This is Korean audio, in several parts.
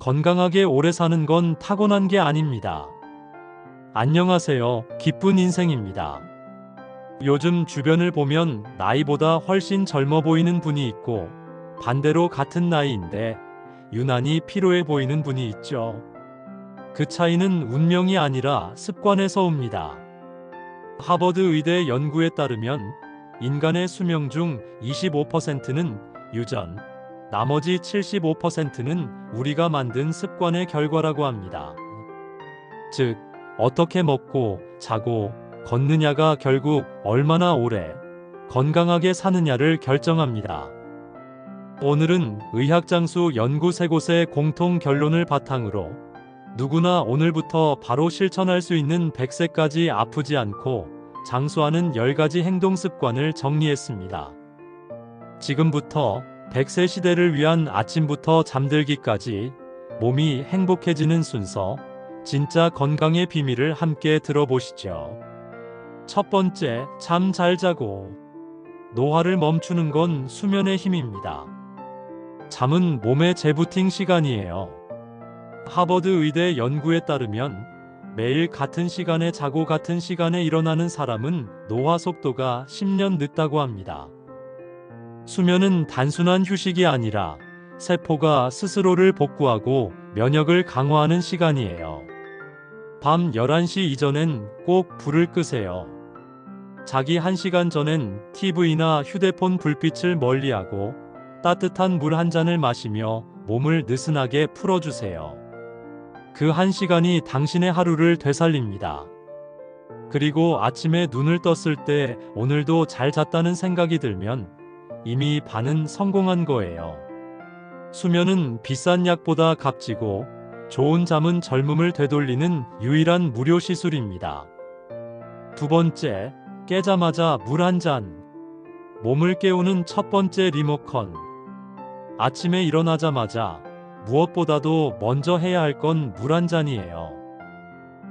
건강하게 오래 사는 건 타고난 게 아닙니다. 안녕하세요. 기쁜 인생입니다. 요즘 주변을 보면 나이보다 훨씬 젊어 보이는 분이 있고 반대로 같은 나이인데 유난히 피로해 보이는 분이 있죠. 그 차이는 운명이 아니라 습관에서 옵니다. 하버드 의대 연구에 따르면 인간의 수명 중 25%는 유전, 나머지 75%는 우리가 만든 습관의 결과라고 합니다. 즉, 어떻게 먹고 자고 걷느냐가 결국 얼마나 오래 건강하게 사느냐를 결정합니다. 오늘은 의학장수 연구 3곳의 공통 결론을 바탕으로 누구나 오늘부터 바로 실천할 수 있는 100세까지 아프지 않고 장수하는 10가지 행동 습관을 정리했습니다. 지금부터 100세 시대를 위한 아침부터 잠들기까지 몸이 행복해지는 순서, 진짜 건강의 비밀을 함께 들어보시죠. 첫 번째, 잠 잘 자고. 노화를 멈추는 건 수면의 힘입니다. 잠은 몸의 재부팅 시간이에요. 하버드 의대 연구에 따르면 매일 같은 시간에 자고 같은 시간에 일어나는 사람은 노화 속도가 10년 늦다고 합니다. 수면은 단순한 휴식이 아니라 세포가 스스로를 복구하고 면역을 강화하는 시간이에요. 밤 11시 이전엔 꼭 불을 끄세요. 자기 1시간 전엔 TV나 휴대폰 불빛을 멀리하고 따뜻한 물 한 잔을 마시며 몸을 느슨하게 풀어주세요. 그 1시간이 당신의 하루를 되살립니다. 그리고 아침에 눈을 떴을 때 오늘도 잘 잤다는 생각이 들면 이미 반은 성공한 거예요. 수면은 비싼 약보다 값지고 좋은 잠은 젊음을 되돌리는 유일한 무료 시술입니다. 두 번째, 깨자마자 물 한 잔. 몸을 깨우는 첫 번째 리모컨. 아침에 일어나자마자 무엇보다도 먼저 해야 할 건 물 한 잔이에요.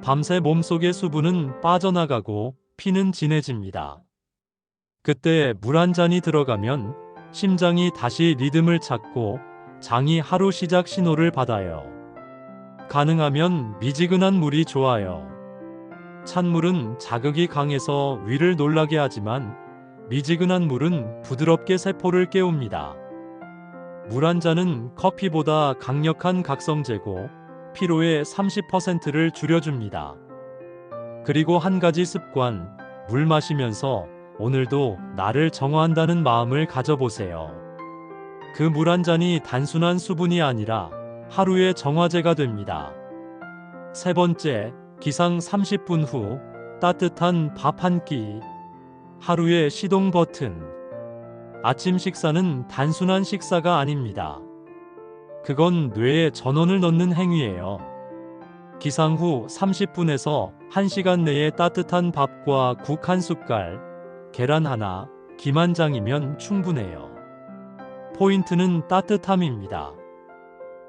밤새 몸속의 수분은 빠져나가고 피는 진해집니다. 그때 물 한 잔이 들어가면 심장이 다시 리듬을 찾고 장이 하루 시작 신호를 받아요. 가능하면 미지근한 물이 좋아요. 찬물은 자극이 강해서 위를 놀라게 하지만 미지근한 물은 부드럽게 세포를 깨웁니다. 물 한 잔은 커피보다 강력한 각성제고 피로의 30%를 줄여줍니다. 그리고 한 가지 습관, 물 마시면서 오늘도 나를 정화한다는 마음을 가져보세요. 그 물 한 잔이 단순한 수분이 아니라 하루의 정화제가 됩니다. 세 번째, 기상 30분 후 따뜻한 밥 한 끼. 하루의 시동 버튼. 아침 식사는 단순한 식사가 아닙니다. 그건 뇌에 전원을 넣는 행위예요. 기상 후 30분에서 1시간 내에 따뜻한 밥과 국 한 숟갈, 계란 하나, 김 한 장이면 충분해요. 포인트는 따뜻함입니다.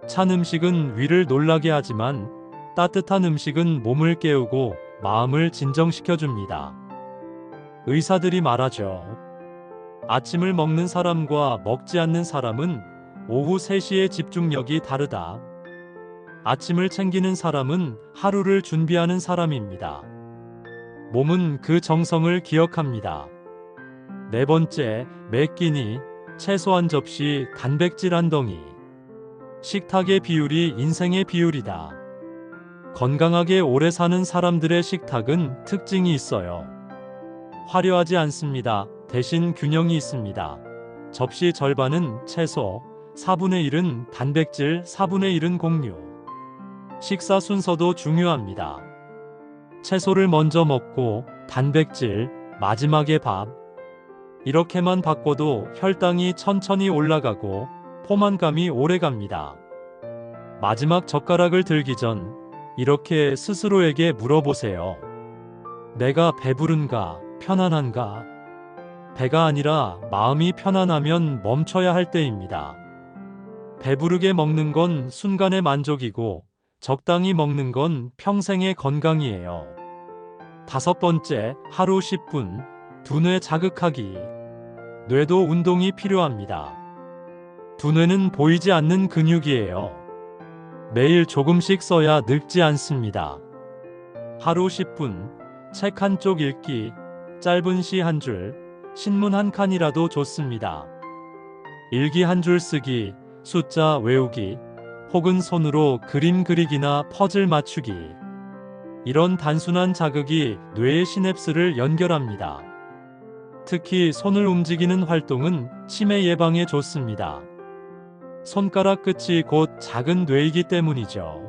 찬 음식은 위를 놀라게 하지만 따뜻한 음식은 몸을 깨우고 마음을 진정시켜줍니다. 의사들이 말하죠. 아침을 먹는 사람과 먹지 않는 사람은 오후 3시의 집중력이 다르다. 아침을 챙기는 사람은 하루를 준비하는 사람입니다. 몸은 그 정성을 기억합니다. 네 번째, 매 끼니, 채소 한 접시, 단백질 한 덩이. 식탁의 비율이 인생의 비율이다. 건강하게 오래 사는 사람들의 식탁은 특징이 있어요. 화려하지 않습니다. 대신 균형이 있습니다. 접시 절반은 채소, 4분의 1은 단백질, 4분의 1은 곡류. 식사 순서도 중요합니다. 채소를 먼저 먹고 단백질, 마지막에 밥. 이렇게만 바꿔도 혈당이 천천히 올라가고 포만감이 오래 갑니다. 마지막 젓가락을 들기 전 이렇게 스스로에게 물어보세요. 내가 배부른가, 편안한가? 배가 아니라 마음이 편안하면 멈춰야 할 때입니다. 배부르게 먹는 건 순간의 만족이고 적당히 먹는 건 평생의 건강이에요. 다섯 번째, 하루 10분, 두뇌 자극하기. 뇌도 운동이 필요합니다. 두뇌는 보이지 않는 근육이에요. 매일 조금씩 써야 늙지 않습니다. 하루 10분, 책 한 쪽 읽기, 짧은 시 한 줄, 신문 한 칸이라도 좋습니다. 일기 한 줄 쓰기, 숫자 외우기, 혹은 손으로 그림 그리기나 퍼즐 맞추기. 이런 단순한 자극이 뇌의 시냅스를 연결합니다. 특히 손을 움직이는 활동은 치매 예방에 좋습니다. 손가락 끝이 곧 작은 뇌이기 때문이죠.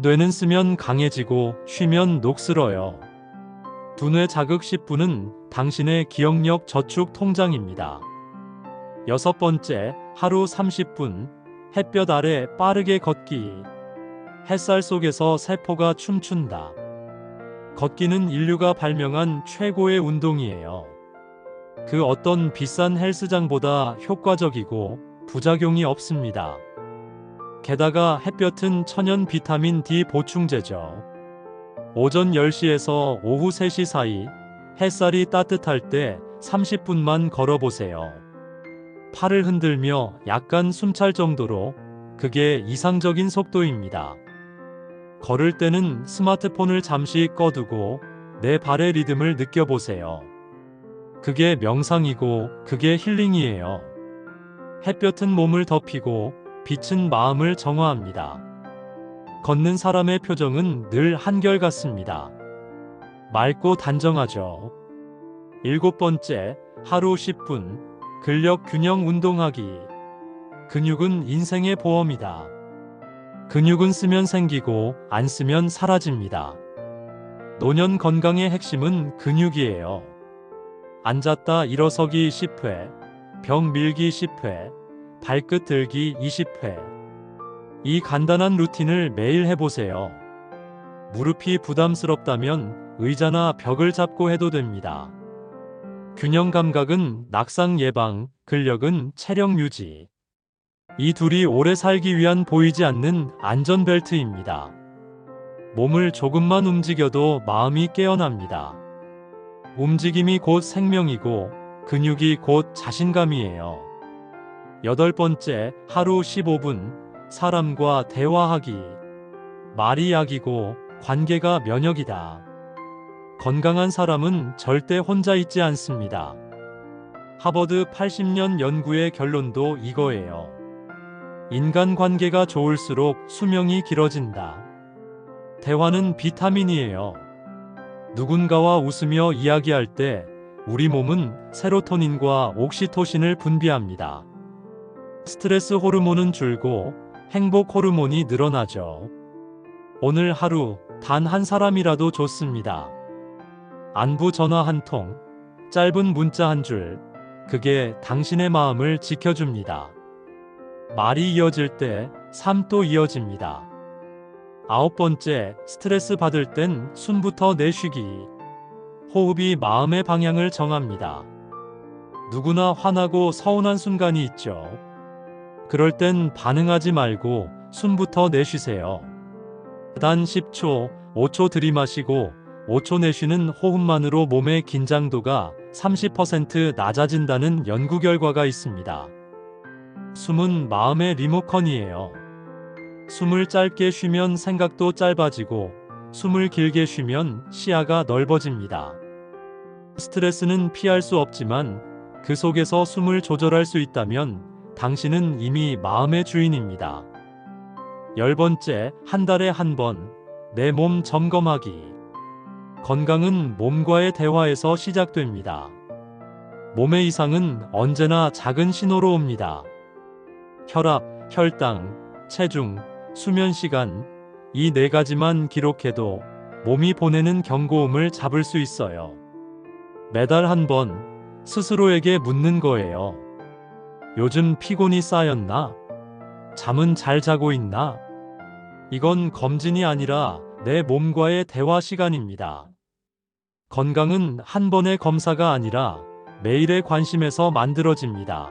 뇌는 쓰면 강해지고 쉬면 녹슬어요. 두뇌 자극 10분은 당신의 기억력 저축 통장입니다. 6번째, 하루 30분, 햇볕 아래 빠르게 걷기. 햇살 속에서 세포가 춤춘다. 걷기는 인류가 발명한 최고의 운동이에요. 그 어떤 비싼 헬스장보다 효과적이고 부작용이 없습니다. 게다가 햇볕은 천연 비타민 D 보충제죠. 오전 10시에서 오후 3시 사이 햇살이 따뜻할 때 30분만 걸어보세요. 팔을 흔들며 약간 숨찰 정도로. 그게 이상적인 속도입니다. 걸을 때는 스마트폰을 잠시 꺼두고 내 발의 리듬을 느껴보세요. 그게 명상이고 그게 힐링이에요. 햇볕은 몸을 덮이고 빛은 마음을 정화합니다. 걷는 사람의 표정은 늘 한결같습니다. 맑고 단정하죠. 7번째, 하루 10분, 근력 균형 운동하기. 근육은 인생의 보험이다. 근육은 쓰면 생기고 안 쓰면 사라집니다. 노년 건강의 핵심은 근육이에요. 앉았다 일어서기 10회, 벽 밀기 10회, 발끝 들기 20회. 이 간단한 루틴을 매일 해보세요. 무릎이 부담스럽다면 의자나 벽을 잡고 해도 됩니다. 균형 감각은 낙상 예방, 근력은 체력 유지. 이 둘이 오래 살기 위한 보이지 않는 안전벨트입니다. 몸을 조금만 움직여도 마음이 깨어납니다. 움직임이 곧 생명이고 근육이 곧 자신감이에요. 8번째, 하루 15분, 사람과 대화하기. 말이 약이고 관계가 면역이다. 건강한 사람은 절대 혼자 있지 않습니다. 하버드 80년 연구의 결론도 이거예요. 인간관계가 좋을수록 수명이 길어진다. 대화는 비타민이에요. 누군가와 웃으며 이야기할 때 우리 몸은 세로토닌과 옥시토신을 분비합니다. 스트레스 호르몬은 줄고 행복 호르몬이 늘어나죠. 오늘 하루 단 한 사람이라도 좋습니다. 안부 전화 한 통, 짧은 문자 한 줄, 그게 당신의 마음을 지켜줍니다. 말이 이어질 때 삶도 이어집니다. 9번째, 스트레스 받을 땐 숨부터 내쉬기. 호흡이 마음의 방향을 정합니다. 누구나 화나고 서운한 순간이 있죠. 그럴 땐 반응하지 말고 숨부터 내쉬세요. 단 10초, 5초 들이마시고 5초 내쉬는 호흡만으로 몸의 긴장도가 30% 낮아진다는 연구 결과가 있습니다. 숨은 마음의 리모컨이에요. 숨을 짧게 쉬면 생각도 짧아지고 숨을 길게 쉬면 시야가 넓어집니다. 스트레스는 피할 수 없지만 그 속에서 숨을 조절할 수 있다면 당신은 이미 마음의 주인입니다. 10번째, 한 달에 한 번, 내 몸 점검하기. 건강은 몸과의 대화에서 시작됩니다. 몸의 이상은 언제나 작은 신호로 옵니다. 혈압, 혈당, 체중, 수면 시간, 이 4가지만 기록해도 몸이 보내는 경고음을 잡을 수 있어요. 매달 한 번 스스로에게 묻는 거예요. 요즘 피곤이 쌓였나? 잠은 잘 자고 있나? 이건 검진이 아니라 내 몸과의 대화 시간입니다. 건강은 한 번의 검사가 아니라 매일의 관심에서 만들어집니다.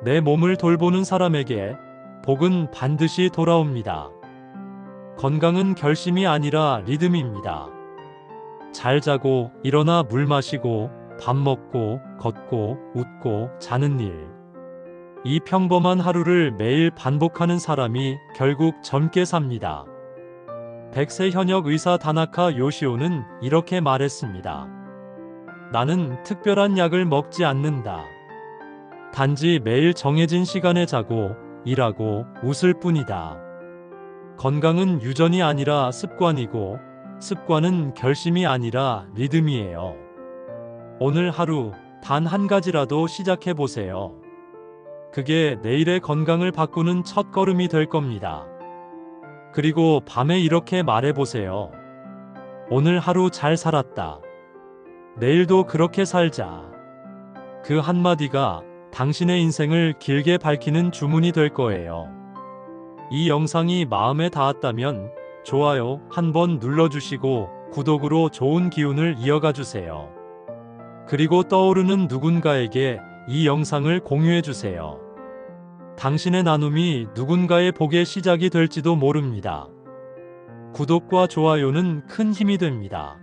내 몸을 돌보는 사람에게 복은 반드시 돌아옵니다. 건강은 결심이 아니라 리듬입니다. 잘 자고 일어나 물 마시고 밥 먹고 걷고 웃고 자는 일. 이 평범한 하루를 매일 반복하는 사람이 결국 젊게 삽니다. 100세 현역 의사 다나카 요시오는 이렇게 말했습니다. 나는 특별한 약을 먹지 않는다. 단지 매일 정해진 시간에 자고 일하고 웃을 뿐이다. 건강은 유전이 아니라 습관이고 습관은 결심이 아니라 리듬이에요. 오늘 하루 단 한 가지라도 시작해 보세요. 그게 내일의 건강을 바꾸는 첫 걸음이 될 겁니다. 그리고 밤에 이렇게 말해 보세요. 오늘 하루 잘 살았다. 내일도 그렇게 살자. 그 한마디가 당신의 인생을 길게 밝히는 주문이 될 거예요. 이 영상이 마음에 닿았다면 좋아요 한번 눌러주시고 구독으로 좋은 기운을 이어가 주세요. 그리고 떠오르는 누군가에게 이 영상을 공유해 주세요. 당신의 나눔이 누군가의 복의 시작이 될지도 모릅니다. 구독과 좋아요는 큰 힘이 됩니다.